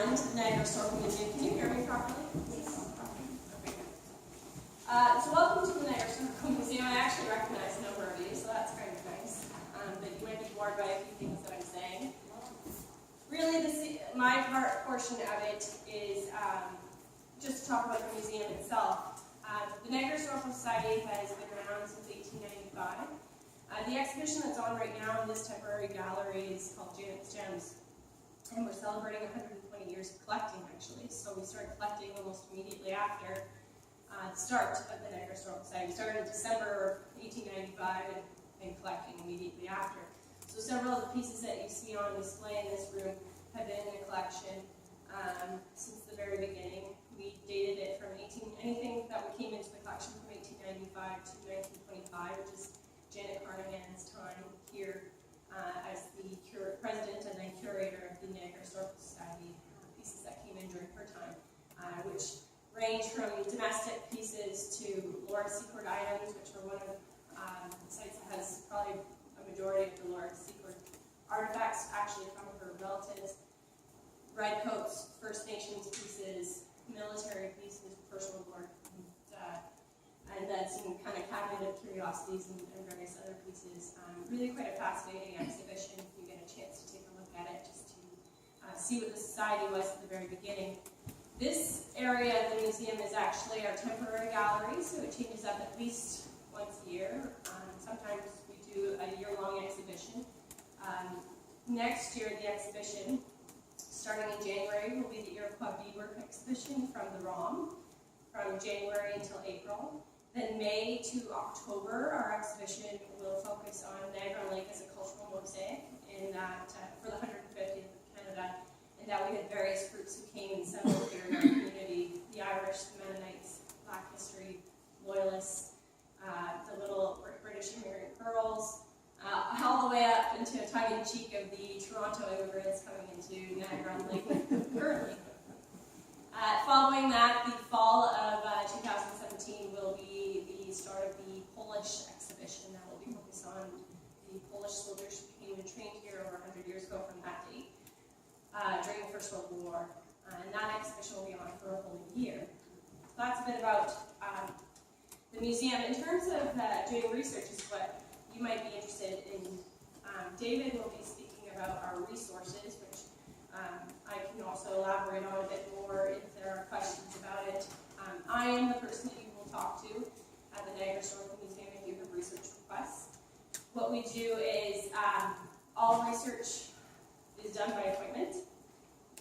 and Niagara Historical Museum. Can you hear me properly? Okay. So welcome to the Niagara Historical Museum. I actually recognize a number of you, so that's kind of nice. But you might be bored by a few things that I'm saying. Really, my portion of it is just to talk about the museum itself. The Niagara Historical Society has been around since 1895. The exhibition that's on right now in this temporary gallery is called Gems. And we're celebrating 120 years of collecting, actually. So we started collecting almost immediately after the start of the Niagara Historical Society. We started in December of 1895 and collecting immediately after. So several of the pieces that you see on display in this room have been in the collection since the very beginning. We dated it from anything that came into the collection from 1895 to 1925, which is Janet Carnahan's time here as the president and then curator of the Niagara Historical Society, pieces that came in during her time, which range from domestic pieces to Laura Secord items, which are one of the sites that has probably a majority of the Laura Secord artifacts, actually from her relatives, redcoats, First Nations pieces, military pieces, First World War, and then some kind of cabinet of curiosities and various other pieces. Really quite a fascinating exhibition if you get a chance to take a look at it, just to see what the society was at the very beginning. This area of the museum is actually our temporary gallery, so it changes up at least once a year. Sometimes we do a year-long exhibition. Next year, the exhibition, starting in January, will be the Iroquois beadwork exhibition from the ROM, from January until April. Then May to October, our exhibition will focus on Niagara Lake as a cultural mosaic in that, for the 150th of Canada, and that we had various groups who came and settled here in our community: the Irish, the Mennonites, Black history, Loyalists, the little British immigrant girls, all the way up into a tongue-in-cheek of the Toronto immigrants coming into Niagara Lake currently. Following that, the fall of 2017 will be the start of the Polish exhibition that will be focused on the Polish soldiers who came and trained here over 100 years ago from that date during the First World War. And that exhibition will be on for a whole year. So that's a bit about the museum. In terms of doing research is what you might be interested in. David will be speaking about our resources, which I can also elaborate on a bit more if there are questions about it. I am the person that you will talk to at the Niagara Historical Museum if you have research requests. What we do is all research is done by appointment,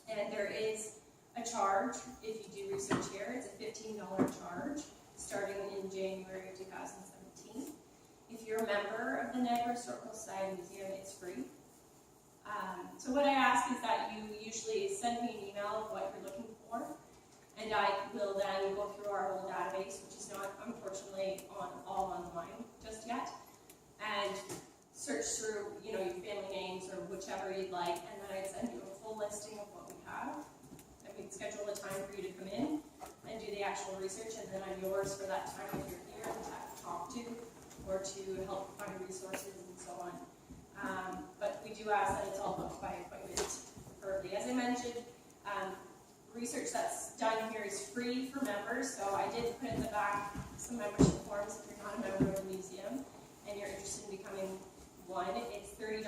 and there is a charge if you do research here. It's a $15 charge starting in January of 2017. If you're a member of the Niagara Historical Society Museum, it's free. So what I ask is that you usually send me an email of what you're looking for, and I will then go through our whole database, which is not, unfortunately, all online just yet, and search through, your family names or whichever you'd like, and then I'd send you a full listing of what we have, and we'd schedule a time for you to come in and do the actual research, and then I'm yours for that time if you're here to talk to or to help find resources and so on. But we do ask that it's all booked by appointment, preferably. As I mentioned, research that's done here is free for members, so I did put in the back some membership forms if you're not a member of the museum and you're interested in becoming one. It's $30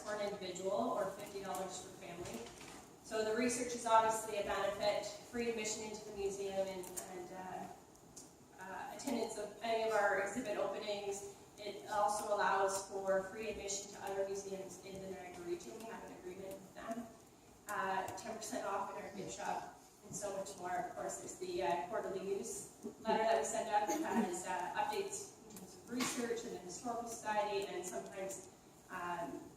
for an individual or $50 for family. So the research is obviously a benefit, free admission into the museum and attendance of any of our exhibit openings. It also allows for free admission to other museums in the Niagara Region. We have an agreement with them. 10% off in our gift shop, and so much more. Of course, there's the quarterly news letter that we send out that has updates in terms of research and the Historical Society, and sometimes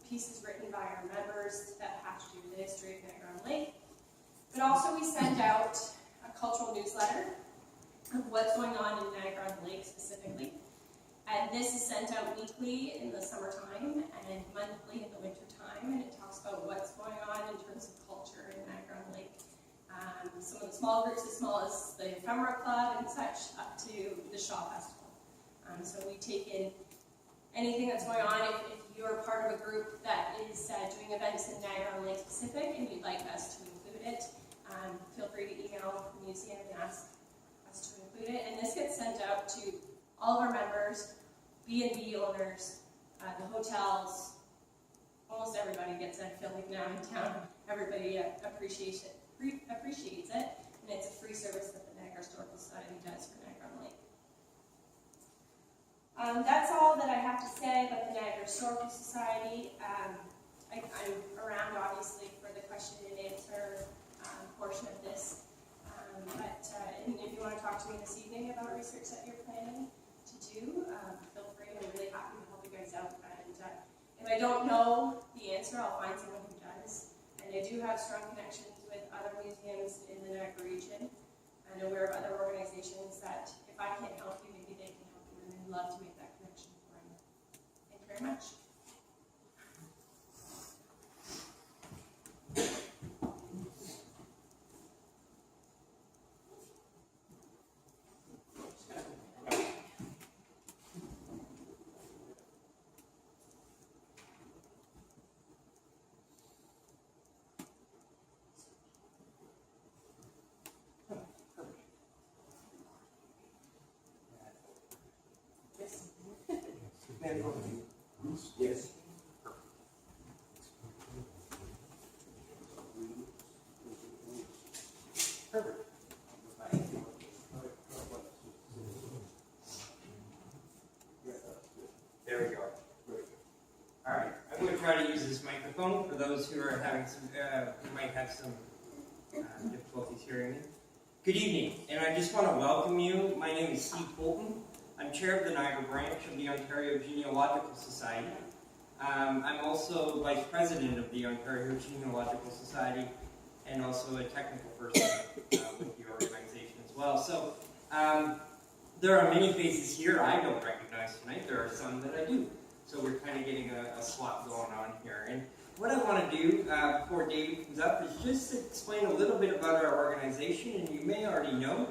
pieces written by our members that have to do with the history of Niagara Lake. But also we send out a cultural newsletter of what's going on in Niagara Lake specifically. And this is sent out weekly in the summertime and monthly in the wintertime, and it talks about what's going on in terms of culture in Niagara Lake. Some of the small groups, as small as the Ephemera Club and such, up to the Shaw Festival. So we take in anything that's going on. If you're part of a group that is doing events in Niagara Lake specific and you'd like us to include it, free to email the museum and ask us to include it. And this gets sent out to all of our members, B&B owners, the hotels, almost everybody gets a feeling now in town. Everybody appreciates it, and it's a free service that the Niagara Historical Society does for Niagara on Lake. That's all that I have to say about the Niagara Historical Society. I'm around, obviously, for the question and answer portion of this. And if you want to talk to me this evening about research that you're planning to do, feel free. I'm really happy to help you guys out. And if I don't know the answer, I'll find someone who does. And I do have strong connections with other museums in the Niagara region. I'm aware of other organizations that if I can't help you, maybe they can help you, and I'd love to make that connection for you. Thank you very much. Yes. Perfect. There we go. All right. I'm going to try to use this microphone for those who are having some, who might have some difficulties hearing me. Good evening, and I just want to welcome you. My name is Steve Fulton. I'm chair of the Niagara Branch of the Ontario Genealogical Society. I'm also vice president of the Ontario Genealogical Society and also a technical person with the organization as well. So there are many faces here I don't recognize tonight. There are some that I do. So we're kind of getting a swap going on here. And what I want to do before David comes up is just to explain a little bit about our organization, and you may already know.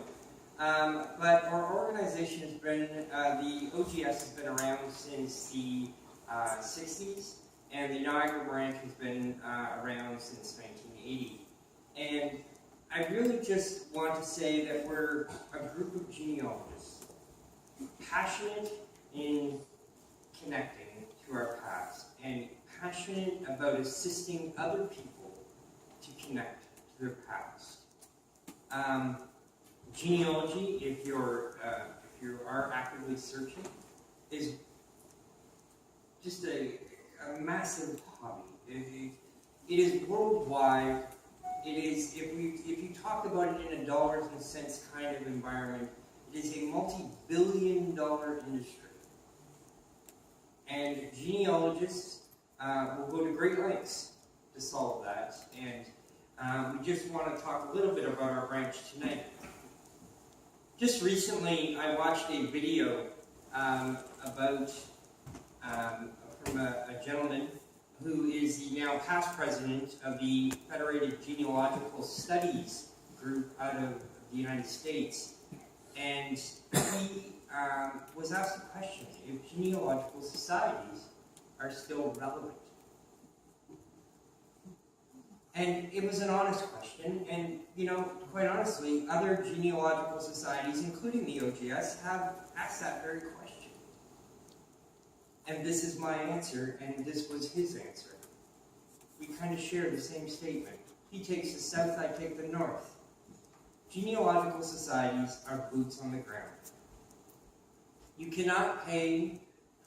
But our organization has been, the OGS has been around since the 60s, and the Niagara Branch has been around since 1980. And I really just want to say that we're a group of genealogists, passionate in connecting to our past, and passionate about assisting other people to connect to their past. Genealogy, if you are actively searching, is just a massive hobby. It is worldwide. It is, if you talk about it in a dollars and cents kind of environment, it is a multi-billion-dollar industry. And genealogists will go to great lengths to solve that. And we just want to talk a little bit about our branch tonight. Just recently, I watched a video about from a gentleman who is the now past president of the Federated Genealogical Studies group out of the United States. And he was asked the question if genealogical societies are still relevant. And it was an honest question, and quite honestly, other genealogical societies, including the OGS, have asked that very question. And this is my answer, and this was his answer. We kind of share the same statement. He takes the south, I take the north. Genealogical societies are boots on the ground. You cannot pay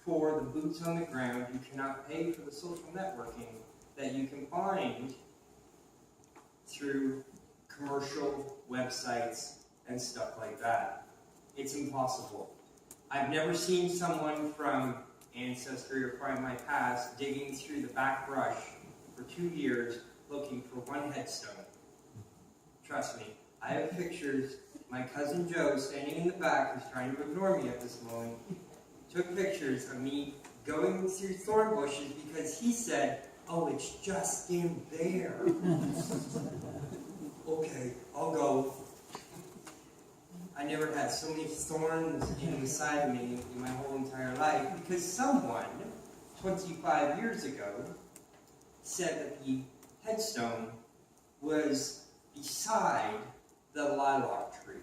for the boots on the ground, you cannot pay for the social networking that you can find through commercial websites and stuff like that. It's impossible. I've never seen someone from Ancestry or Find My Past digging through the back brush for 2 years looking for one headstone. Trust me, I have pictures. My cousin Joe, standing in the back, who's trying to ignore me at this moment, took pictures of me going through thorn bushes because he said, "Oh, it's just in there." Okay, I'll go. I never had so many thorns in the side of me in my whole entire life because someone, 25 years ago, said that the headstone was beside the lilac tree.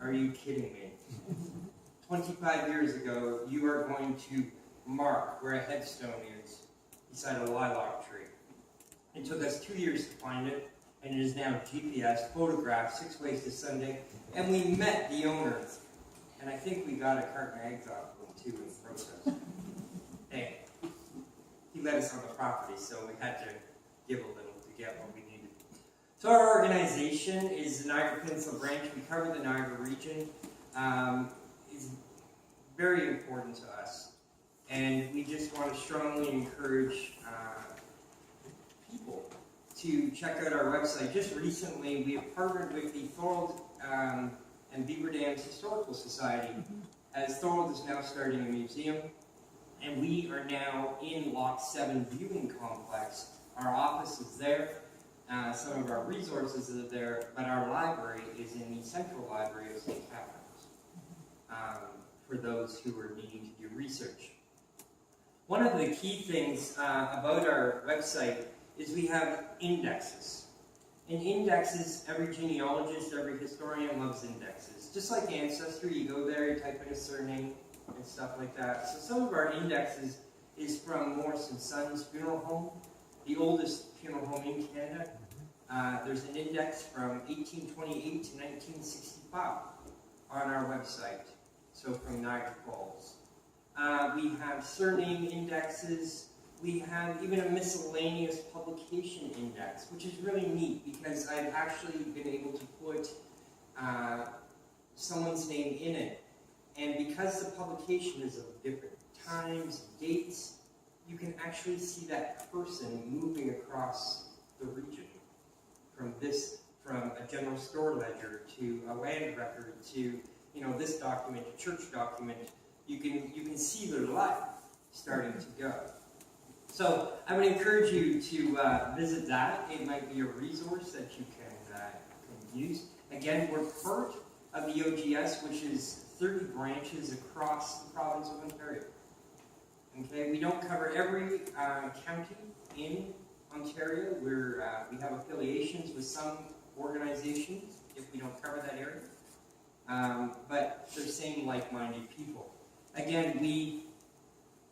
Are you kidding me? 25 years ago, you are going to mark where a headstone is beside a lilac tree. It took us 2 years to find it, and it is now GPS, photographed 6 ways to Sunday, and we met the owners. And I think we got a carton of eggs off of them too in the process. Hey, he let us on the property, so we had to give a little to get what we needed. So our organization is the Niagara Peninsula Branch. We cover the Niagara Region. It's very important to us. And we just want to strongly encourage people to check out our website. Just recently, we have partnered with the Thorold and Beaver Dams Historical Society, as Thorold is now starting a museum, and we are now in Lock 7 Viewing Complex. Our office is there, some of our resources are there, but our library is in the Central Library of St. Catharines, for those who are needing to do research. One of the key things about our website is we have indexes. And indexes, every genealogist, every historian loves indexes. Just like Ancestry, you go there, you type in a surname and stuff like that. So some of our indexes is from Morris & Sons Funeral Home, the oldest funeral home in Canada. There's an index from 1828 to 1965 on our website, so from Niagara Falls. We have surname indexes. We have even a miscellaneous publication index, which is really neat because I've actually been able to put someone's name in it. And because the publication is of different times, dates, you can actually see that person moving across the region from a general store ledger to a land record to, this document, a church document. You can see their life starting to go. So I would encourage you to visit that. It might be a resource that you can use. Again, we're part of the OGS, which is 30 branches across the province of Ontario. Okay, we don't cover every county in Ontario. We have affiliations with some organizations if we don't cover that area. But they're same like-minded people. Again, we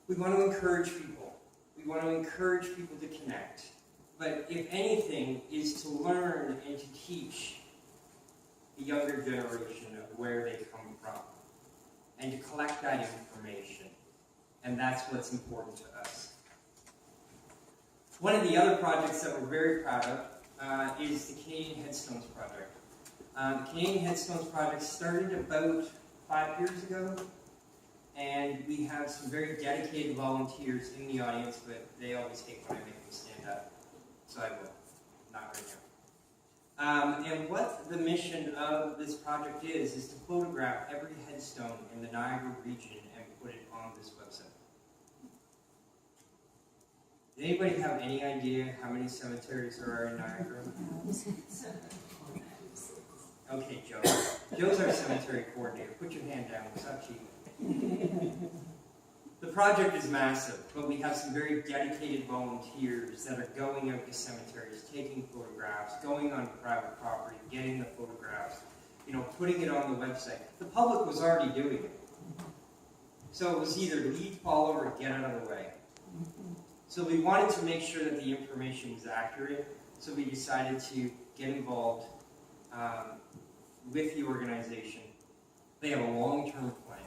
want to encourage people. We want to encourage people to connect. But if anything, is to learn and to teach the younger generation of where they come from. And to collect that information. And that's what's important to us. One of the other projects that we're very proud of is the Canadian Headstones Project. The Canadian Headstones Project started about 5 years ago. And we have some very dedicated volunteers in the audience, but they always hate when I make them stand up. So I will. Not right now. And what the mission of this project is to photograph every headstone in the Niagara region and put it on this website. Does anybody have any idea how many cemeteries there are in Niagara? Okay, Joe. Joe's our cemetery coordinator. Put your hand down. What's up, Chief? The project is massive, but we have some very dedicated volunteers that are going out to cemeteries, taking photographs, going on private property, getting the photographs, putting it on the website. The public was already doing it. So it was either lead, follow, or get out of the way. So we wanted to make sure that the information was accurate, so we decided to get involved with the organization. They have a long-term plan.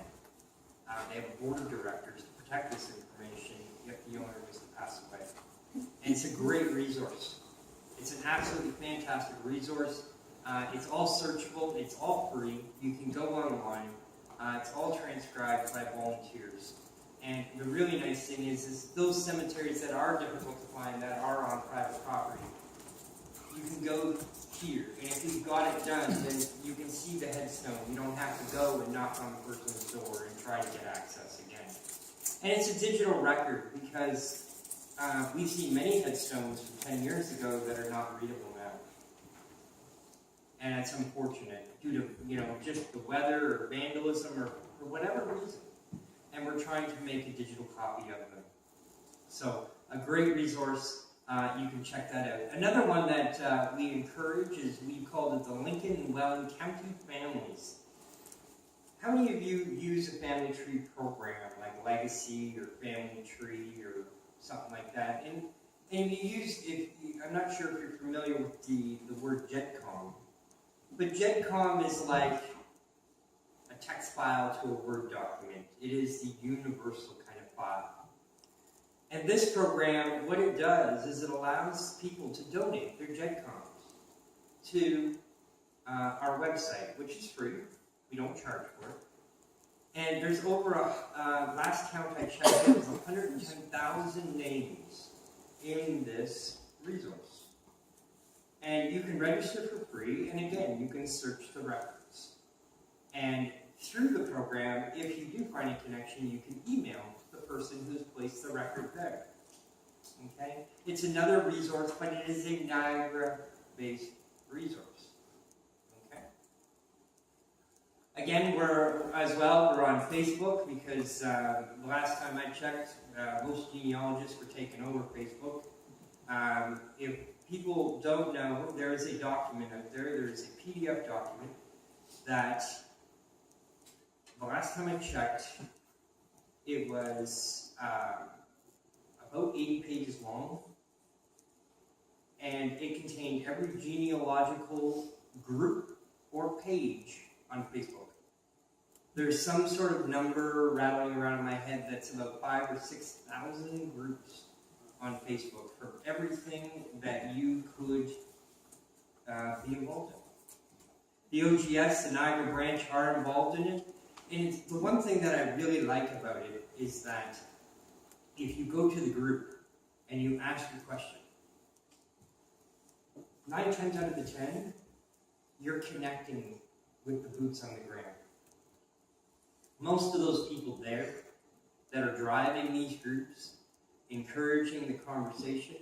They have a board of directors to protect this information if the owner was to pass away. And it's a great resource. It's an absolutely fantastic resource. It's all searchable. It's all free. You can go online. It's all transcribed by volunteers. And the really nice thing is those cemeteries that are difficult to find, that are on private property, you can go here. And if you've got it done, then you can see the headstone. You don't have to go and knock on the person's door and try to get access again. And it's a digital record because we've seen many headstones from 10 years ago that are not readable now. And it's unfortunate due to, just the weather or vandalism or for whatever reason. And we're trying to make a digital copy of them. So, a great resource. you can check that out. Another one that we encourage is we called it the Lincoln and Welland County Families. How many of you use a family tree program like Legacy or Family Tree or something like that? And I'm not sure if you're familiar with the word GEDCOM, but GEDCOM is like a text file to a Word document. It is the universal kind of file. And this program, what it does is it allows people to donate their GEDCOMs to our website, which is free. We don't charge for it. And there's over last count I checked, there was 110,000 names in this resource. And you can register for free, and again, you can search the records. And through the program, if you do find a connection, you can email the person who's placed the record there. Okay? It's another resource, but it is a Niagara-based resource. Okay? Again, we're on Facebook because the last time I checked, most genealogists were taking over Facebook. If people don't know, there is a document out there. There is a PDF document that the last time I checked, it was about 80 pages long, and it contained every genealogical group or page on Facebook. There's some sort of number rattling around in my head that's about 5,000 or 6,000 groups on Facebook for everything that you could be involved in. The OGS, the Niagara Branch, are involved in it. And the one thing that I really like about it is that if you go to the group and you ask your question, 9 times out of the 10, you're connecting with the boots on the ground. Most of those people there that are driving these groups, encouraging the conversation,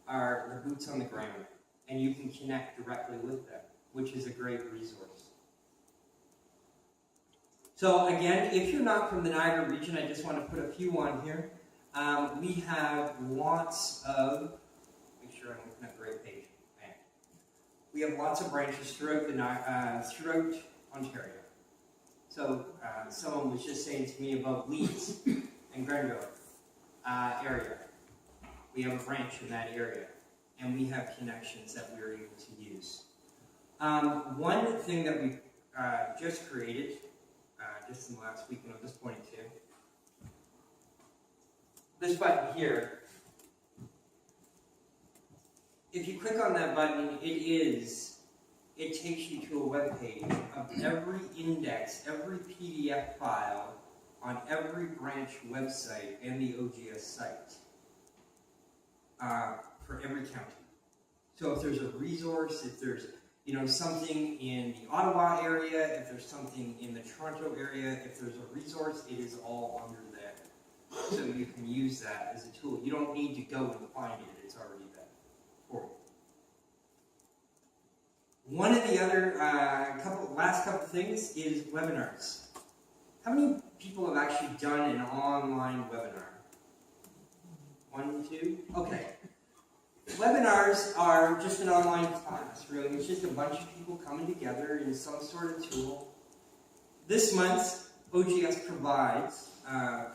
are the boots on the ground. And you can connect directly with them, which is a great resource. So again, if you're not from the Niagara region, I just want to put a few on here. We have lots of, make sure I'm looking at the right page. We have lots of branches throughout Ontario. So someone was just saying to me about Leeds and Grenville area. We have a branch in that area, and we have connections that we're able to use. One thing that we just created, just in the last week, and I'll just point to, this button here, if you click on that button, it takes you to a web page of every index, every PDF file on every branch website and the OGS site for every county. So if there's a resource, if there's something in the Ottawa area, if there's something in the Toronto area, if there's a resource, it is all under there. So you can use that as a tool. You don't need to go and find it, it's already there for you. One of the other last couple things is webinars. How many people have actually done an online webinar? 1, 2? Okay. Webinars are just an online class, really. It's just a bunch of people coming together in some sort of tool. This month, OGS provides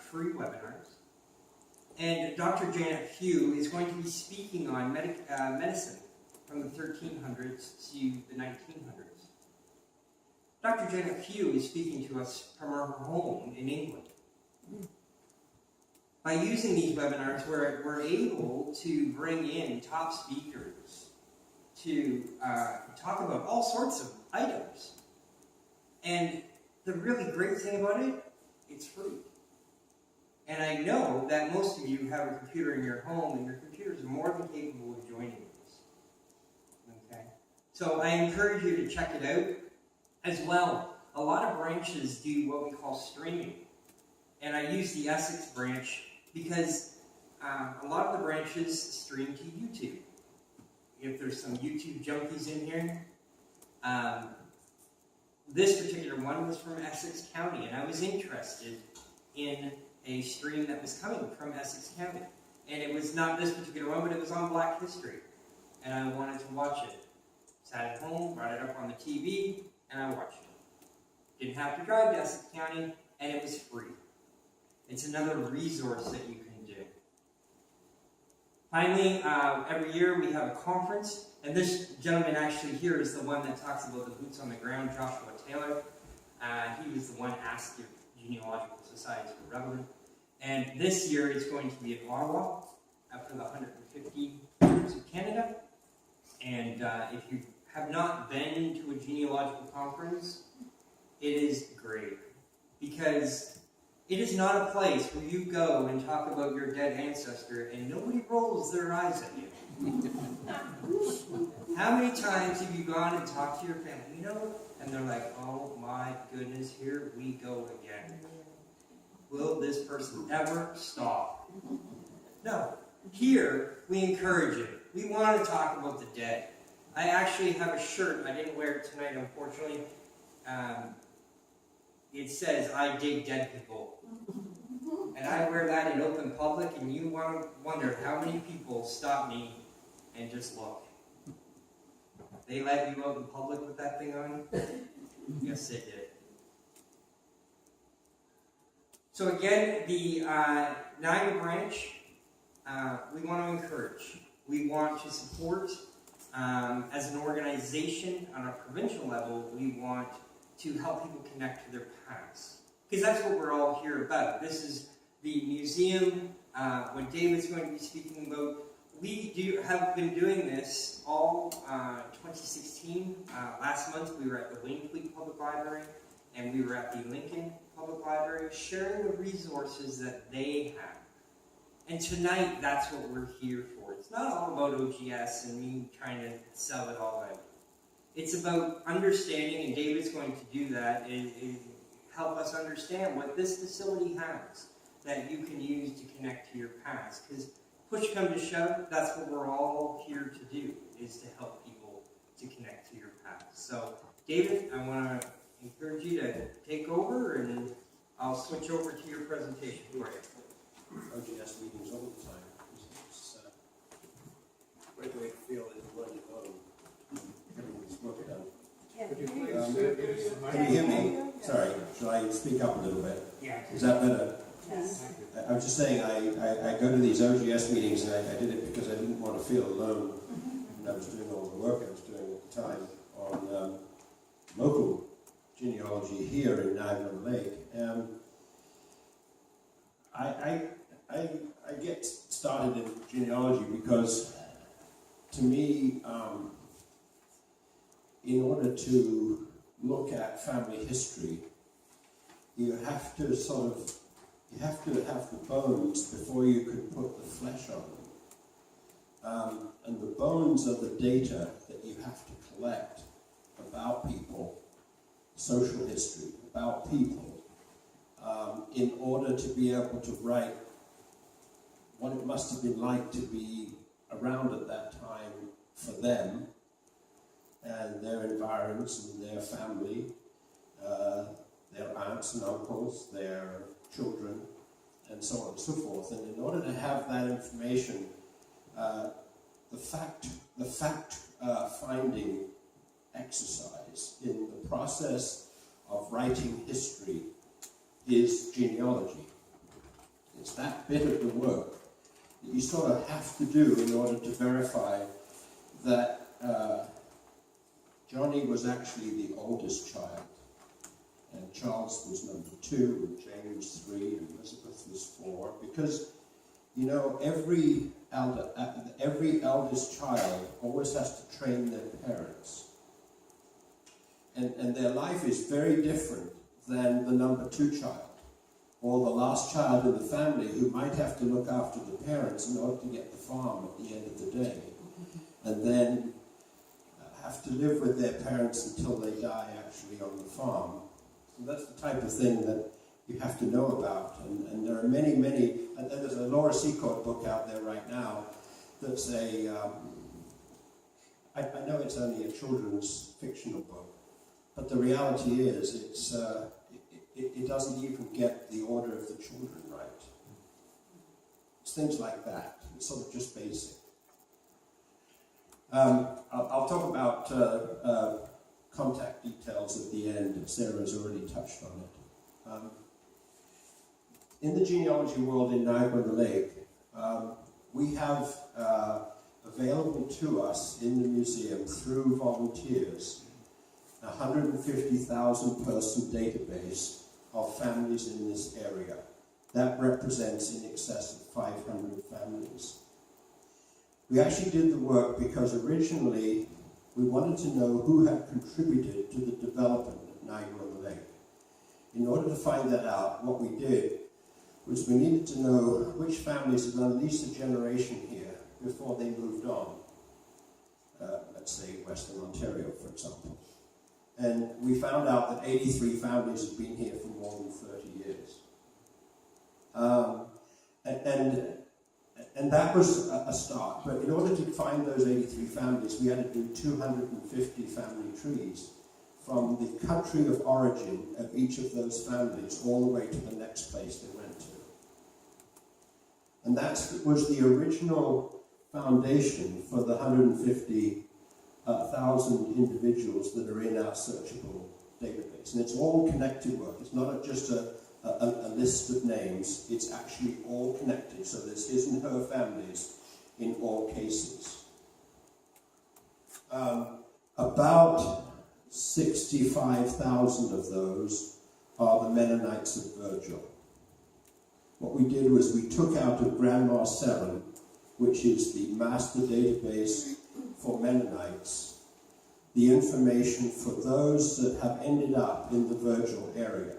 free webinars. And Dr. Janet Few is going to be speaking on medicine from the 1300s to the 1900s. Dr. Janet Few is speaking to us from her home in England. By using these webinars, we're able to bring in top speakers to talk about all sorts of items. And the really great thing about it, it's free. And I know that most of you have a computer in your home, and your computers are more than capable of joining this. Okay? So I encourage you to check it out. As well, a lot of branches do what we call streaming. And I use the Essex Branch because a lot of the branches stream to YouTube. If there's some YouTube junkies in here, this particular one was from Essex County, and I was interested in a stream that was coming from Essex County. And it was not this particular one, but it was on Black History. And I wanted to watch it. Sat at home, brought it up on the TV, and I watched it. Didn't have to drive to Essex County, and it was free. It's another resource that you can do. Finally, every year we have a conference, and this gentleman actually here is the one that talks about the boots on the ground, Joshua Taylor. He was the one asked if genealogical societies were relevant. And this year it's going to be in Ottawa for the 150 years of Canada. And if you have not been to a genealogical conference, it is great. Because it is not a place where you go and talk about your dead ancestor and nobody rolls their eyes at you. How many times have you gone and talked to your family, and they're like, oh my goodness, here we go again. Will this person ever stop? No. Here, we encourage it. We want to talk about the dead. I actually have a shirt. I didn't wear it tonight, unfortunately. It says, I dig dead people. And I wear that in open public, and you wonder how many people stop me and just look. They let you out in public with that thing on? Yes, they did. So again, the Niagara Branch, we want to encourage. We want to support. As an organization, on a provincial level, we want to help people connect to their past. Because that's what we're all here about. This is the museum, what David's going to be speaking about. We have been doing this all 2016. Last month we were at the Wainfleet Public Library, and we were at the Lincoln Public Library, sharing the resources that they have. And tonight, that's what we're here for. It's not all about OGS and me trying to sell it all out. It's about understanding, and David's going to do that, is help us understand what this facility has that you can use to connect to your past. Because push come to shove, that's what we're all here to do, is to help people to connect to your past. So, David, I want to encourage you to take over, and I'll switch over to your presentation for you. OGS meetings all the time. It's great way to feel that you're running alone. Everything's working out. Can you hear me? Sorry, shall I speak up a little bit? Yeah. Is that better? Yes. I was just saying, I go to these OGS meetings, and I did it because I didn't want to feel alone. And I was doing all the work I was doing at the time on local genealogy here in Niagara Lake. I get started in genealogy because, to me, in order to look at family history, you have to have the bones before you can put the flesh on them. And the bones are the data that you have to collect about people, social history, about people, in order to be able to write what it must have been like to be around at that time for them and their environs and their family, their aunts and uncles, their children, and so on and so forth. And in order to have that information, the fact finding exercise in the process of writing history is genealogy. It's that bit of the work that you sort of have to do in order to verify that Johnny was actually the oldest child, and Charles was number 2, and James 3, and Elizabeth was 4, because, every eldest child always has to train their parents. And their life is very different than the number 2 child, or the last child in the family who might have to look after the parents in order to get the farm at the end of the day, and then have to live with their parents until they die actually on the farm. So that's the type of thing that you have to know about. And there are many, and there's a Laura Secord book out there right now that's I know it's only a children's fictional book, but the reality is it doesn't even get the order of the children right. It's things like that. It's sort of just basic. I'll talk about contact details at the end. Sarah's already touched on it. In the genealogy world in Niagara-on-the-Lake, we have available to us in the museum through volunteers a 150,000 person database of families in this area. That represents in excess of 500 families. We actually did the work because originally we wanted to know who had contributed to the development of Niagara-on-the-Lake. In order to find that out, what we did was we needed to know which families had done at least a generation here before they moved on. Let's say Western Ontario, for example. And we found out that 83 families had been here for more than 30 years. And that was a start. But in order to find those 83 families, we had to do 250 family trees from the country of origin of each of those families all the way to the next place they went to. And that was the original foundation for the 150,000 individuals that are in our searchable database. And it's all connected work. It's not just a list of names. It's actually all connected. So there's his and her families in all cases. About 65,000 of those are the Mennonites of Virgil. What we did was we took out of Grandma 7, which is the master database for Mennonites, the information for those that have ended up in the Virgil area.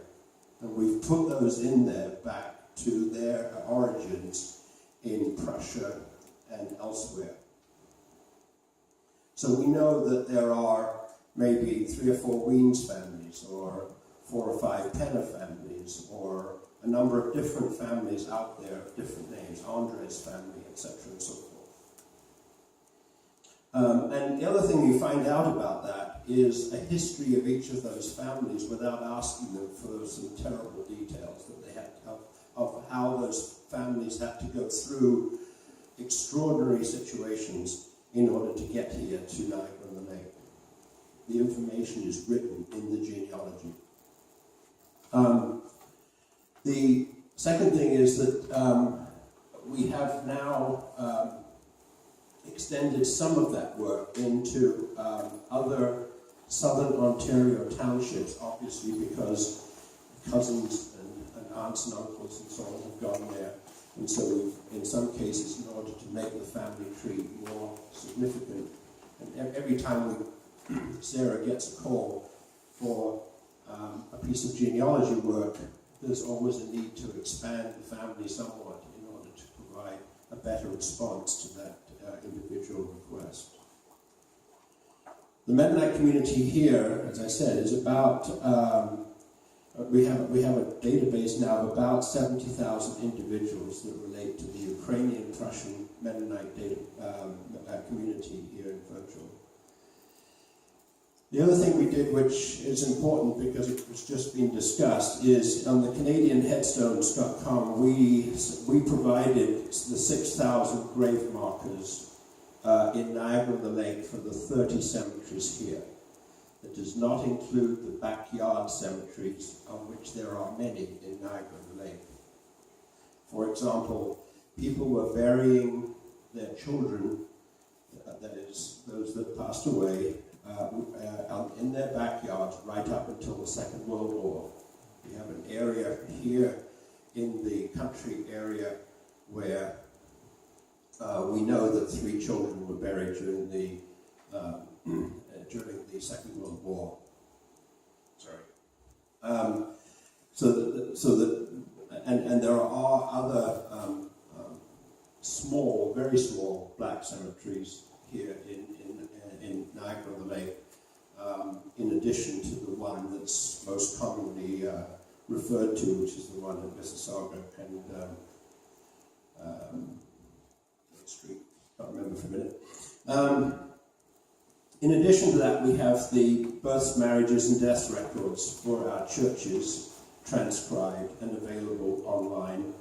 And we've put those in there back to their origins in Prussia and elsewhere. So we know that there are maybe 3 or 4 Weems families, or 4 or 5 Penner families, or a number of different families out there of different names, Andre's family, etc. and so forth. And the other thing you find out about that is a history of each of those families without asking them for some terrible details that they had of how those families had to go through extraordinary situations in order to get here to Niagara-on-the-Lake. The information is written in the genealogy. The second thing is that we have now extended some of that work into other southern Ontario townships, obviously because cousins and aunts and uncles and so on have gone there. And so we've, in some cases, in order to make the family tree more significant, and every time Sarah gets a call for a piece of genealogy work, there's always a need to expand the family somewhat in order to provide a better response to that individual request. The Mennonite community here, as I said, is about, we have a database now of about 70,000 individuals that relate to the Ukrainian Prussian Mennonite community here in Virgil. The other thing we did, which is important because it was just being discussed, is on the Canadian headstones.com, we provided the 6,000 grave markers in Niagara-on-the-Lake for the 30 cemeteries here. It does not include the backyard cemeteries, of which there are many in Niagara-on-the-Lake. For example, people were burying their children, that is, those that passed away, in their backyards right up until the Second World War. We have an area here in the country area where we know that 3 children were buried during the Second World War. Sorry. And there are other small, very small black cemeteries here in Niagara-on-the-Lake, in addition to the one that's most commonly referred to, which is the one at Mississauga and Street. Can't remember for a minute. In addition to that, we have the births, marriages, and death records for our churches transcribed and available online.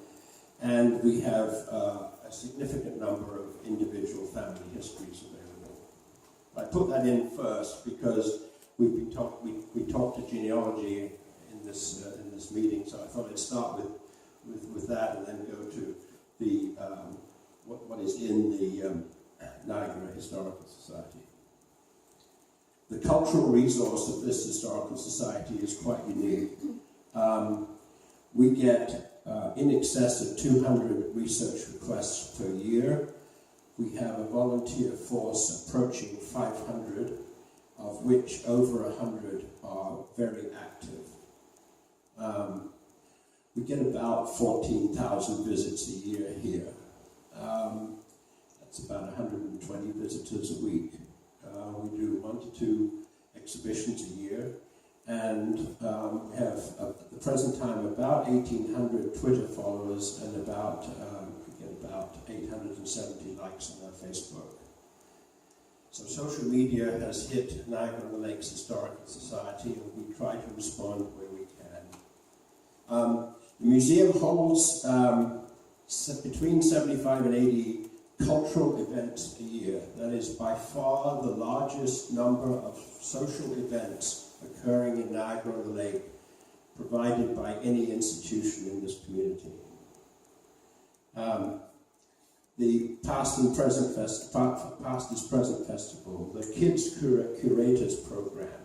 and we have a significant number of individual family histories available. I put that in first because we talked to genealogy in this meeting, so I thought I'd start with that and then go to the what is in the Niagara Historical Society. The cultural resource of this historical society is quite unique. We get in excess of 200 research requests per year. We have a volunteer force approaching 500, of which over 100 are very active. We get about 14,000 visits a year here. That's about 120 visitors a week. We do 1 to 2 exhibitions a year, and we have at the present time about 1,800 Twitter followers and about 870 likes on our Facebook. So social media has hit Niagara-on-the-Lake's Historical Society, and we try to respond where we can. The museum holds between 75 and 80 cultural events a year. That is by far the largest number of social events occurring in Niagara-on-the-Lake provided by any institution in this community. The Past is Present Festival, the Kids Curators Program,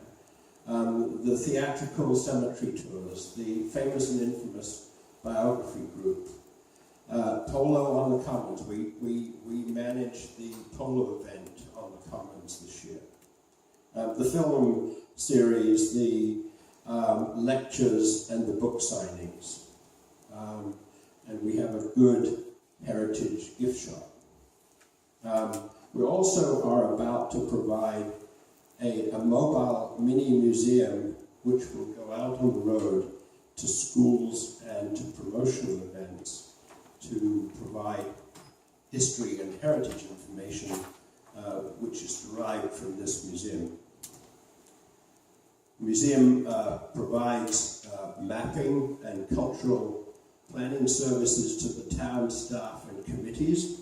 the theatrical cemetery tours, the famous and infamous biography group, Polo on the Commons. We manage the polo event on the Commons this year. The film series, the lectures and the book signings. And we have a good heritage gift shop. We also are about to provide a mobile mini museum which will go out on the road to schools and to promotional events to provide history and heritage information which is derived from this museum. The museum provides mapping and cultural planning services to the town staff and committees.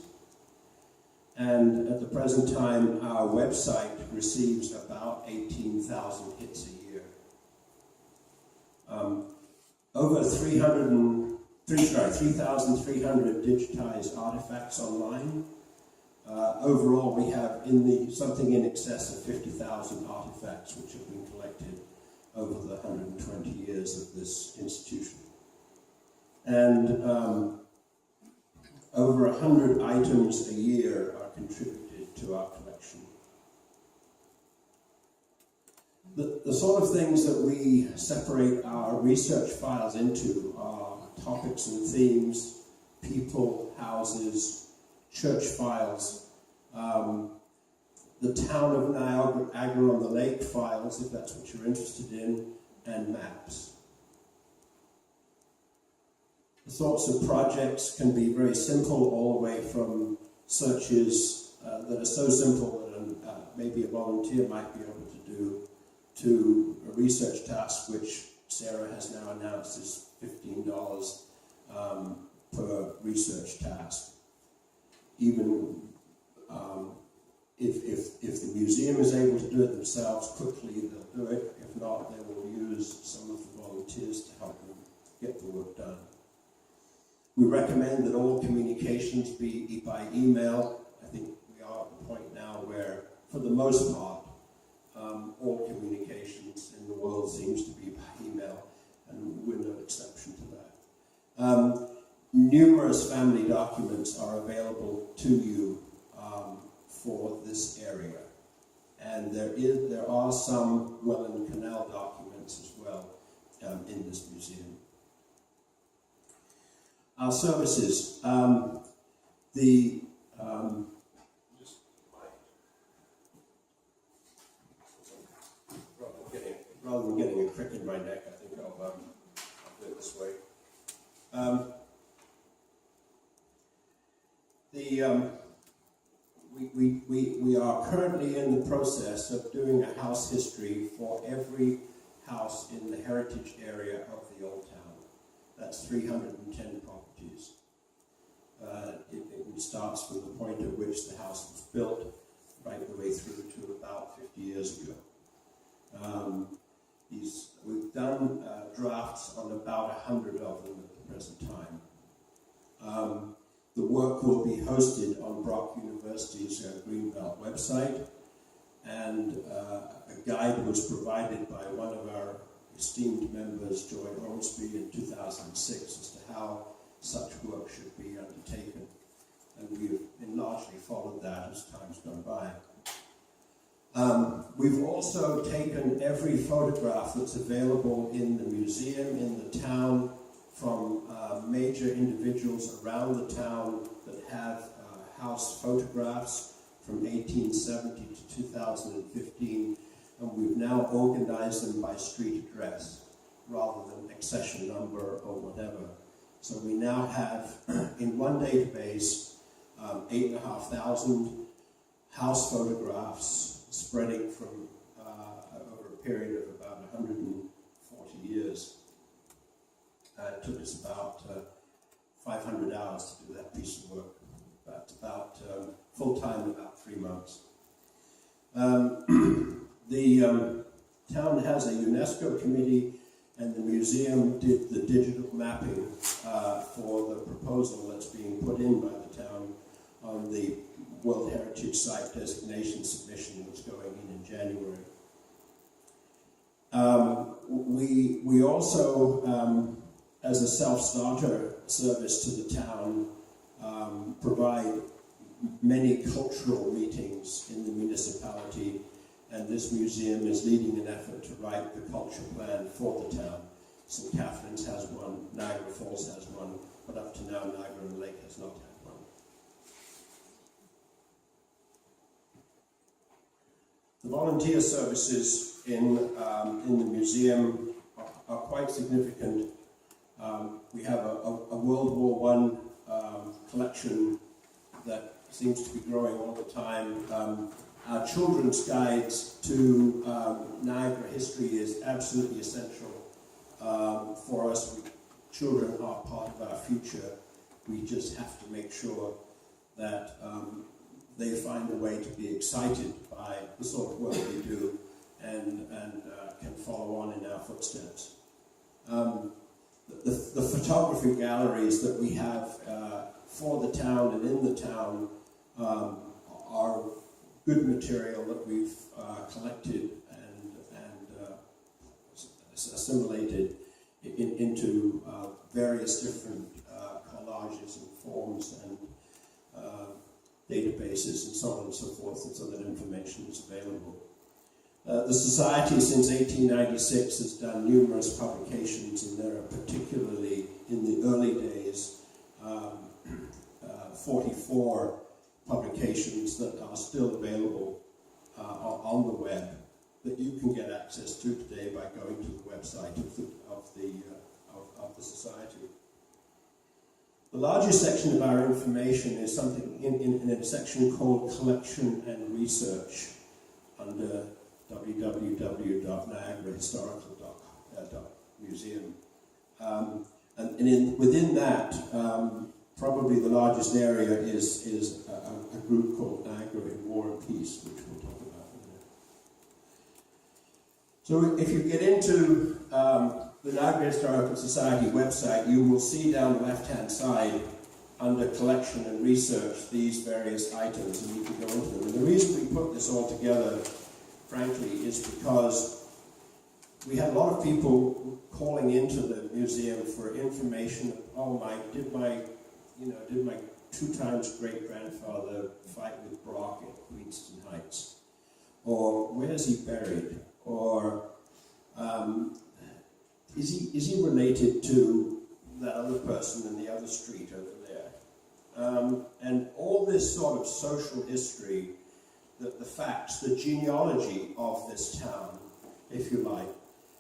And at the present time, our website receives about 18,000 hits a year. Over 3,300 digitized artifacts online. Overall, we have something in excess of 50,000 artifacts which have been collected over the 120 years of this institution. And over 100 items a year are contributed to our collection. The sort of things that we separate our research files into are topics and themes, people, houses, church files, the town of Niagara-on-the-Lake files, if that's what you're interested in, and maps. The sorts of projects can be very simple, all the way from searches that are so simple that maybe a volunteer might be able to do, to a research task which Sarah has now announced is $15 per research task. Even if the museum is able to do it themselves quickly, they'll do it. If not, they will use some of the volunteers to help them get the work done. We recommend that all communications be by email. I think we are at the point now where, for the most part, all communications in the world seems to be by email, and we're no exception to that. Numerous family documents are available to you for this area, and there are some Welland Canal documents as well in this museum. Our services, rather than getting a crick in my neck, I think I'll do it this way. We are currently in the process of doing a house history for every house in the heritage area of the Old Town. That's 310 properties. It starts from the point at which the house was built, right the way through to about 50 years ago. We've done drafts on about 100 of them at the present time. The work will be hosted on Brock University's Greenbelt website, and a guide was provided by one of our esteemed members, Joy Ormsby, in 2006 as to how such work should be undertaken. And we've largely followed that as time's gone by. We've also taken every photograph that's available in the museum, in the town, from major individuals around the town that have house photographs from 1870 to 2015, and we've now organized them by street address rather than accession number or whatever. So we now have, in one database, 8,500 house photographs spreading from over a period of about 140 years. It took us about 500 hours to do that piece of work. That's about full-time, about 3 months. The town has a UNESCO committee, and the museum did the digital mapping for the proposal that's being put in by the town on the World Heritage Site designation submission that's going in January. We also, as a self-starter service to the town, provide many cultural meetings in the municipality, and this museum is leading an effort to write the culture plan for the town. St. Catherine's has one, Niagara Falls has one, but up to now Niagara Lake has not had one. The volunteer services in the museum are quite significant. We have a World War I collection that seems to be growing all the time. Our children's guides to Niagara history is absolutely essential for us. Children are part of our future. We just have to make sure that they find a way to be excited by the sort of work they do and can follow on in our footsteps. The photography galleries that we have for the town and in the town are good material that we've collected and assimilated into various different collages and forms and databases and so on and so forth, and so that information is available. The Society since 1896 has done numerous publications, and there are particularly in the early days 44 publications that are still available on the web that you can get access to today by going to the website of the Society. The largest section of our information is something in a section called Collection and Research under www.niagarahistorical.museum. And within that, probably the largest area is a group called Niagara in War and Peace, which we'll talk about in a minute. So if you get into the Niagara Historical Society website, you will see down the left-hand side under Collection and Research these various items, and you can go into them. And the reason we put this all together, frankly, is because we had a lot of people calling into the museum for information. Did my 2 times great-grandfather fight with Brock at Queenston Heights? Or where's he buried? Or is he related to that other person in the other street over there? And all this sort of social history, the facts, the genealogy of this town, if you like,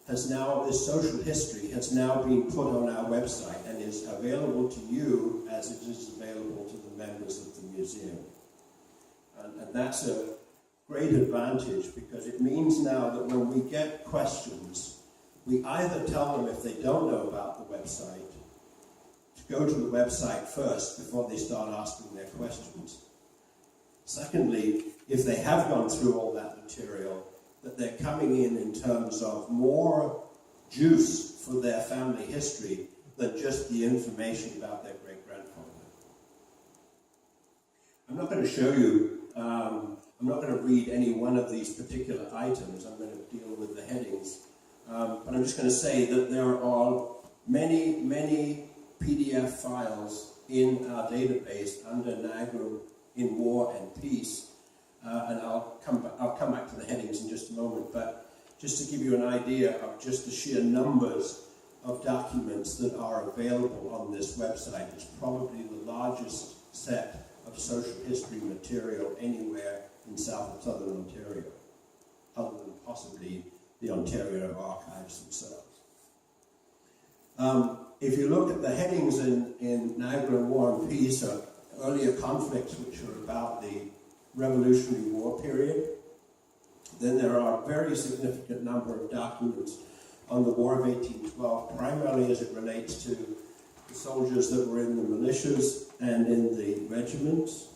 this social history has now been put on our website and is available to you as it is available to the members of the museum. And that's a great advantage, because it means now that when we get questions, we either tell them, if they don't know about the website, to go to the website first before they start asking their questions. Secondly, if they have gone through all that material, that they're coming in terms of more juice for their family history than just the information about their great-grandfather. I'm not going to show you, I'm not going to read any one of these particular items. I'm going to deal with the headings. But I'm just going to say that there are many, many PDF files in our database under Niagara in War and Peace. And I'll come back to the headings in just a moment. But just to give you an idea of just the sheer numbers of documents that are available on this website, it's probably the largest set of social history material anywhere in southern Ontario, other than possibly the Ontario archives themselves. If you look at the headings in Niagara War and Peace, earlier conflicts which are about the Revolutionary War period, then there are a very significant number of documents on the War of 1812, primarily as it relates to the soldiers that were in the militias and in the regiments.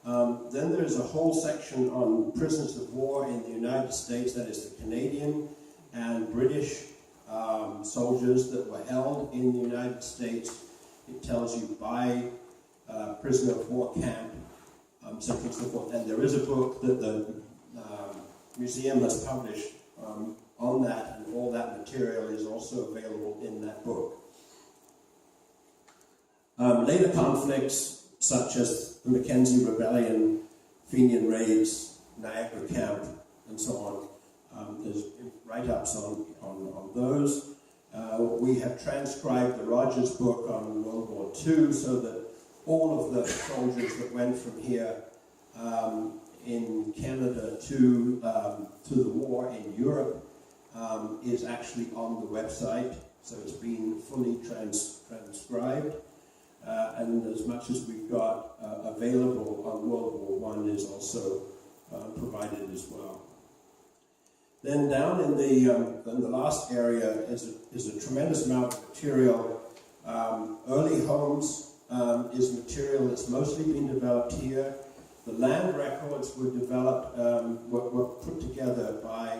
Then there's a whole section on prisoners of war in the United States, that is the Canadian and British soldiers that were held in the United States. It tells you by prisoner of war camp, so on and so forth. And there is a book that the museum has published on that, and all that material is also available in that book. Later conflicts, such as the Mackenzie Rebellion, Fenian Raids, Niagara Camp, and so on. There's write-ups on those. We have transcribed the Rogers book on World War II so that all of the soldiers that went from here in Canada to the war in Europe is actually on the website, so it's been fully transcribed. And as much as we've got available on World War I is also provided as well. Then down in the last area is a tremendous amount of material. Early homes is material that's mostly been developed here. The land records were developed, were put together by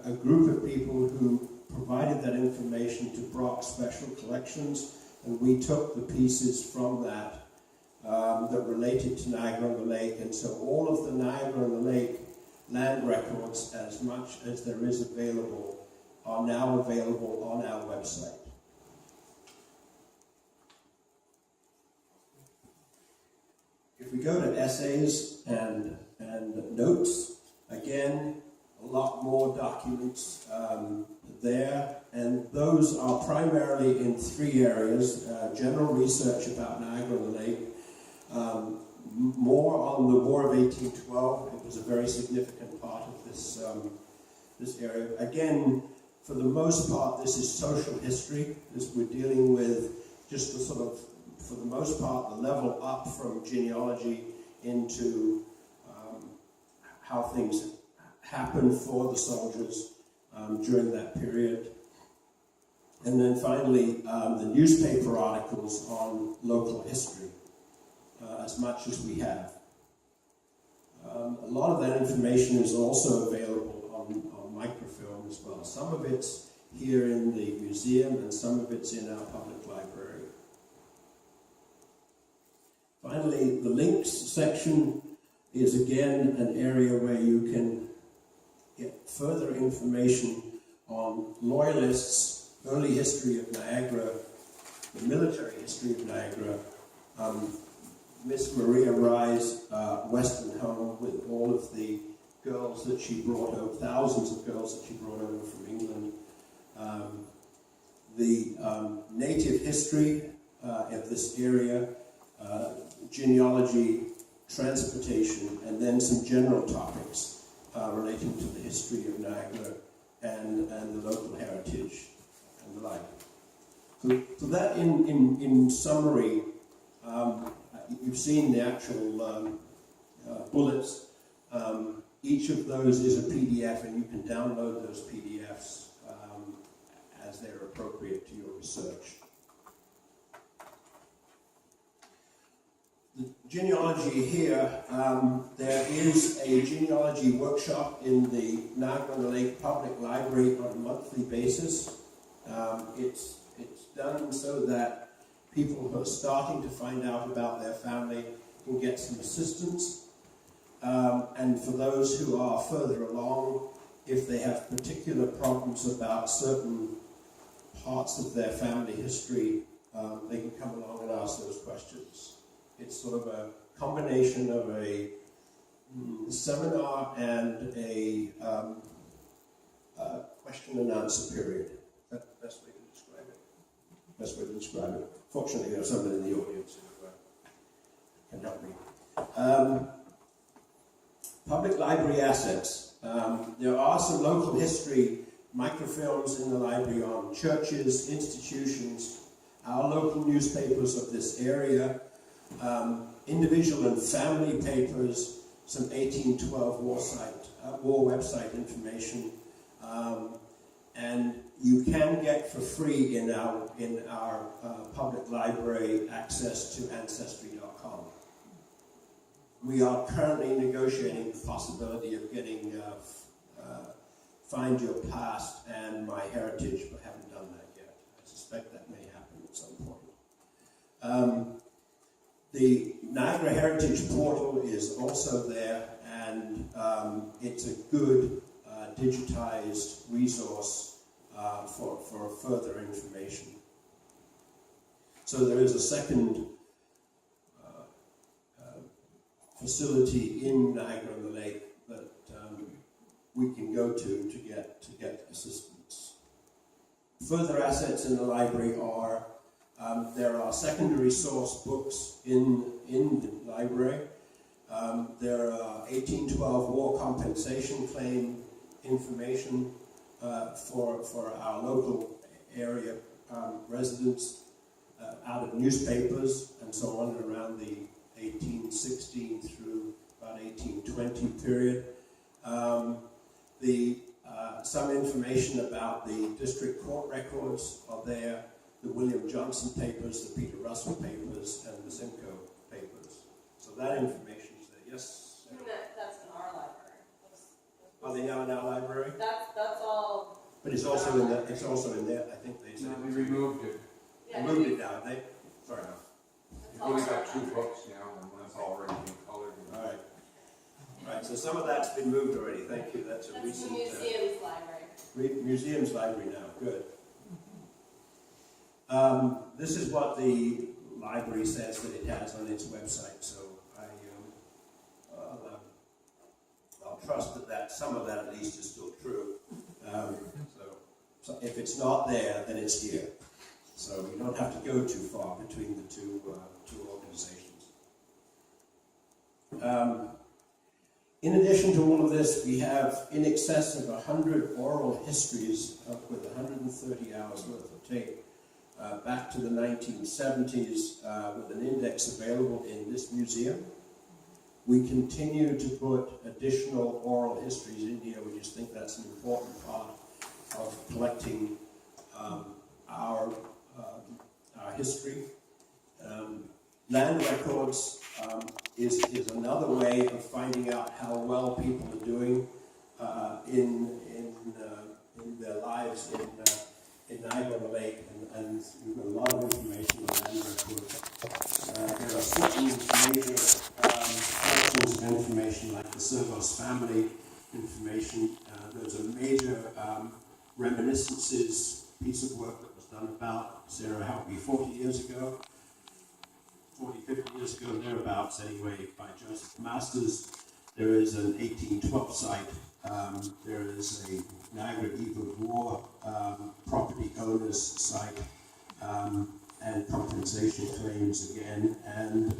a group of people who provided that information to Brock Special Collections, and we took the pieces from that that related to Niagara on the Lake, and so all of the Niagara on the Lake land records, as much as there is available, are now available on our website. If we go to essays and notes, again, a lot more documents there, and those are primarily in three areas: general research about Niagara on the Lake, more on the War of 1812. It was a very significant part of this area. Again, for the most part, this is social history, as we're dealing with just the sort of, for the most part, the level up from genealogy into how things happened for the soldiers during that period. And then finally, the newspaper articles on local history, as much as we have. A lot of that information is also available on microfilm as well. Some of it's here in the museum and some of it's in our public library. Finally, the links section is again an area where you can get further information on loyalists, early history of Niagara, the military history of Niagara, Miss Maria Rye's Western home with all of the girls that she brought over, thousands of girls that she brought over from England, the native history of this area, genealogy, transportation, and then some general topics relating to the history of Niagara and the local heritage and the like. So that in summary, you've seen the actual bullets. Each of those is a PDF, and you can download those PDFs as they're appropriate to your research. genealogy here, there is a genealogy workshop in the Niagara Public Library on a monthly basis. It's done so that people who are starting to find out about their family can get some assistance. And for those who are further along, if they have particular problems about certain parts of their family history, they can come along and ask those questions. It's sort of a combination of a seminar and a question and answer period. That's the best way to describe it. Best way to describe it. Fortunately, we have someone in the audience who can help me. Public library assets. There are some local history microfilms in the library on churches, institutions, our local newspapers of this area, individual and family papers, some 1812 war website information, and you can get for free in our public library access to Ancestry.com. We are currently negotiating the possibility of getting Find Your Past and My Heritage, but haven't done that yet. I suspect that may happen at some point. The Niagara Heritage Portal is also there, and it's a good digitized resource for further information. So there is a second facility in Niagara-on-the-Lake that we can go to get assistance. Further assets in the library are there are secondary source books in the library. There are 1812 war compensation claim information for our local area residents out of newspapers and so on around the 1816 through about 1820 period. Some information about the district court records are there, the William Johnson papers, the Peter Russell papers, and the Simcoe papers. So that information is there. Yes? That's in our library. Are they now in our library? That's all. But it's also in there. It's also in there. I think they said. No, they removed it. Yeah, They moved it down. They. Fair enough. You've only got 2 books now, and one's already been colored. All right. All right. So some of that's been moved already. Thank you. That's a That's recent. the museum's library. Museum's library now. Good. This is what the library says that it has on its website. So I'll trust that some of that at least is still true. So if it's not there, then it's here. So you don't have to go too far between the two organizations. In addition to all of this, we have in excess of 100 oral histories with 130 hours worth of tape back to the 1970s with an index available in this museum. We continue to put additional oral histories in here. We just think that's an important part of collecting our history. Land records is another way of finding out how well people are doing in their lives in Niagara-on-the-Lake, and we've got a lot of information on land records. There are certain major portions of information like the Servos family information. There's a major reminiscences piece of work that was done about Sarah helped me 40 years ago. 40, 50 years ago, thereabouts anyway, by Joseph Masters. There is an 1812 site. There is a Niagara Eve of War property owners site and compensation claims again, and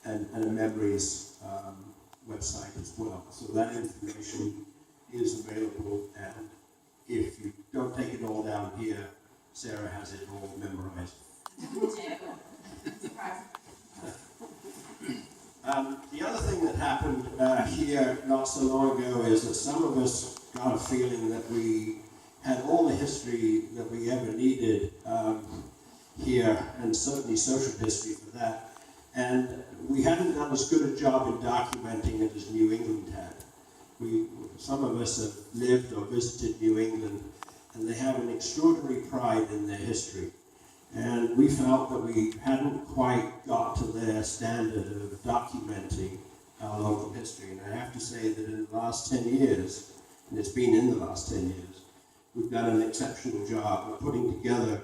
a memories website as well. So that information is available, and if you don't take it all down here, Sarah has it all memorized. The other thing that happened here not so long ago is that some of us got a feeling that we had all the history that we ever needed here, and certainly social history for that. And we hadn't done as good a job in documenting it as New England had. Some of us have lived or visited New England, and they have an extraordinary pride in their history. And we felt that we hadn't quite got to their standard of documenting our local history. And I have to say that in the last 10 years, and it's been in the last 10 years, we've done an exceptional job of putting together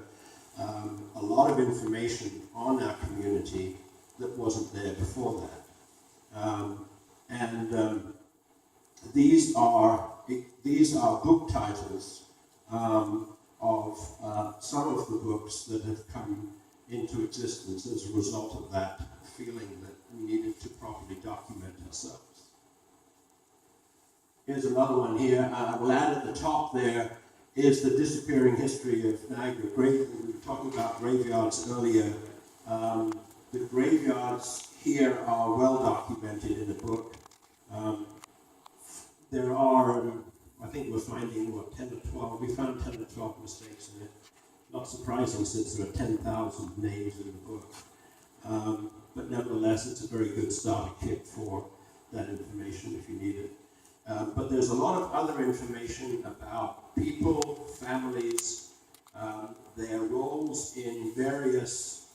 a lot of information on our community that wasn't there before that. These are book titles of some of the books that have come into existence as a result of that feeling that we needed to properly document ourselves. Here's another one here. We'll add at the top there is the disappearing history of Niagara. We were talking about graveyards earlier. The graveyards here are well documented in the book. There are, I think we're finding, 10 or 12, we found 10 or 12 mistakes in it. Not surprising since there are 10,000 names in the book. But nevertheless, it's a very good starter kit for that information if you need it. But there's a lot of other information about people, families, their roles in various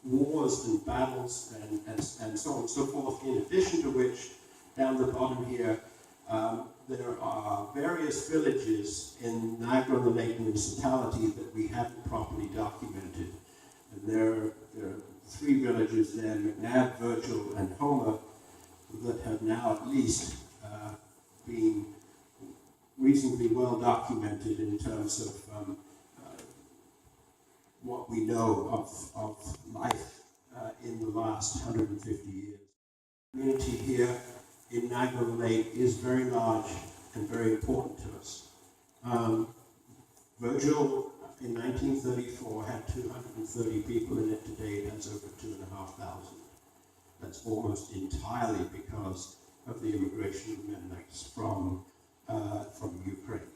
wars and battles and so on and so forth, in addition to which, down the bottom here, there are various villages in Niagara-on-the-Lake municipality that we haven't properly documented. And there are 3 villages there, McNabb, Virgil, and Homer, that have now at least been reasonably well documented in terms of what we know of life in the last 150 years. The community here in Niagara-on-the-Lake is very large and very important to us. Virgil in 1934 had 230 people in it. Today it has over 2,500. That's almost entirely because of the immigration of Mennonites from Ukraine.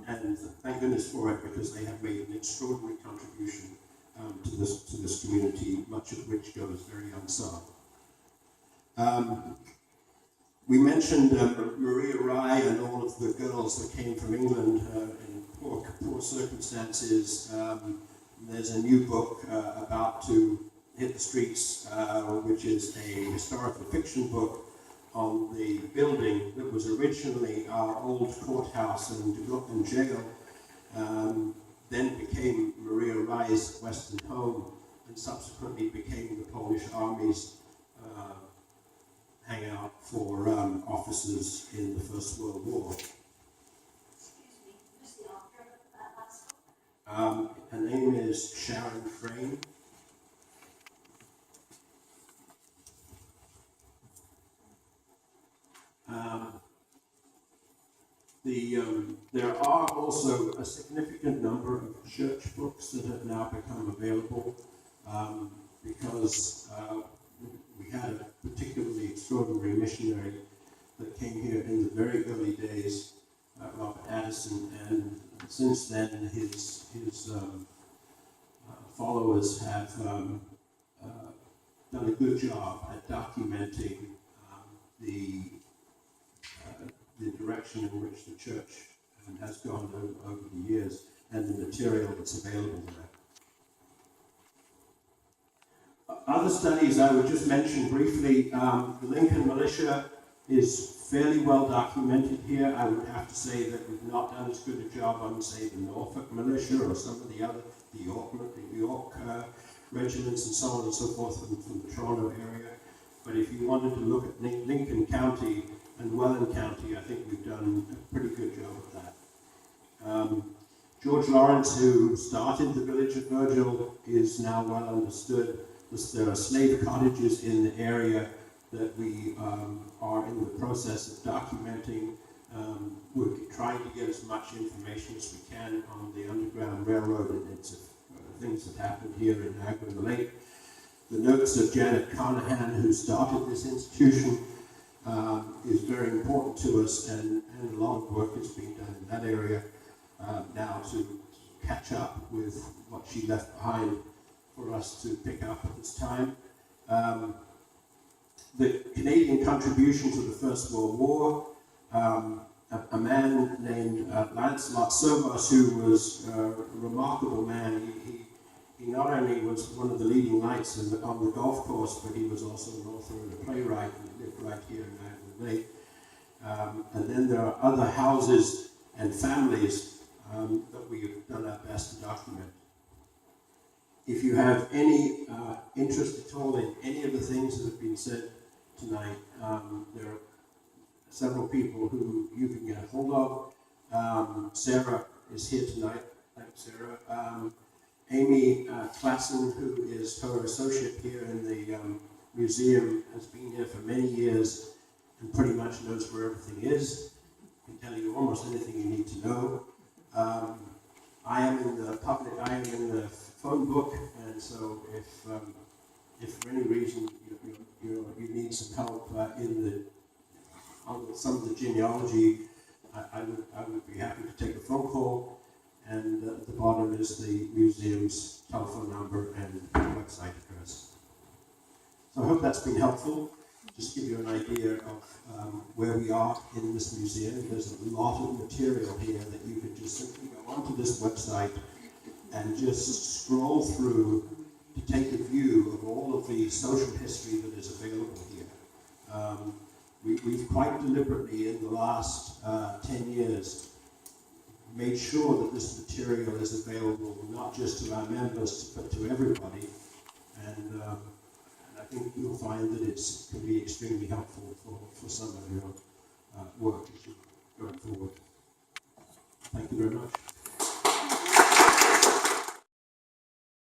And thank goodness for it, because they have made an extraordinary contribution to this community, much of which goes very unsung. We mentioned Maria Rye and all of the girls that came from England in poor circumstances. There's a new book about to hit the streets, which is a historical fiction book on the building that was originally our old courthouse and jail, then became Maria Rye's Western home, and subsequently became the Polish Army's hangout for officers in the First World War. Excuse me, who's the author of that last book? Her name is Sharon Frame. There are also a significant number of church books that have now become available because we had a particularly extraordinary missionary that came here in the very early days, Robert Addison, and since then his followers have done a good job at documenting the direction in which the church has gone over the years and the material that's available there. Other studies I would just mention briefly, the Lincoln Militia is fairly well documented here. I would have to say that we've not done as good a job on, say, the Norfolk Militia or some of the other, the York regiments and so on and so forth from the Toronto area. But if you wanted to look at Lincoln County and Welland County, I think we've done a pretty good job of that. George Lawrence, who started the village of Virgil, is now well understood. There are slave cottages in the area that we are in the process of documenting. We're trying to get as much information as we can on the Underground Railroad and its things that happened here in Niagara-on-the-Lake. The notes of Janet Carnahan, who started this institution, is very important to us, and a lot of work is being done in that area now to catch up with what she left behind for us to pick up at this time. The Canadian contribution to the First World War, a man named Lancelot Servos, who was a remarkable man. He not only was one of the leading knights on the golf course, but he was also an author and a playwright, and he lived right here in Niagara Lake. And then there are other houses and families that we have done our best to document. If you have any interest at all in any of the things that have been said tonight, there are several people who you can get a hold of. Sarah is here tonight. Thanks, Sarah. Amy Klassen, who is her associate here in the museum, has been here for many years and pretty much knows where everything is. Can tell you almost anything you need to know. I am in the phone book, and so if for any reason you need some help on some of the genealogy, I would be happy to take a phone call. And at the bottom is the museum's telephone number and website address. So I hope that's been helpful. Just give you an idea of where we are in this museum. There's a lot of material here that you can just simply go onto this website and just scroll through to take a view of all of the social history that is available here. We've quite deliberately in the last 10 years made sure that this material is available not just to our members but to everybody, and I think you'll find that it can be extremely helpful for some of your work as you go forward. Thank you very much.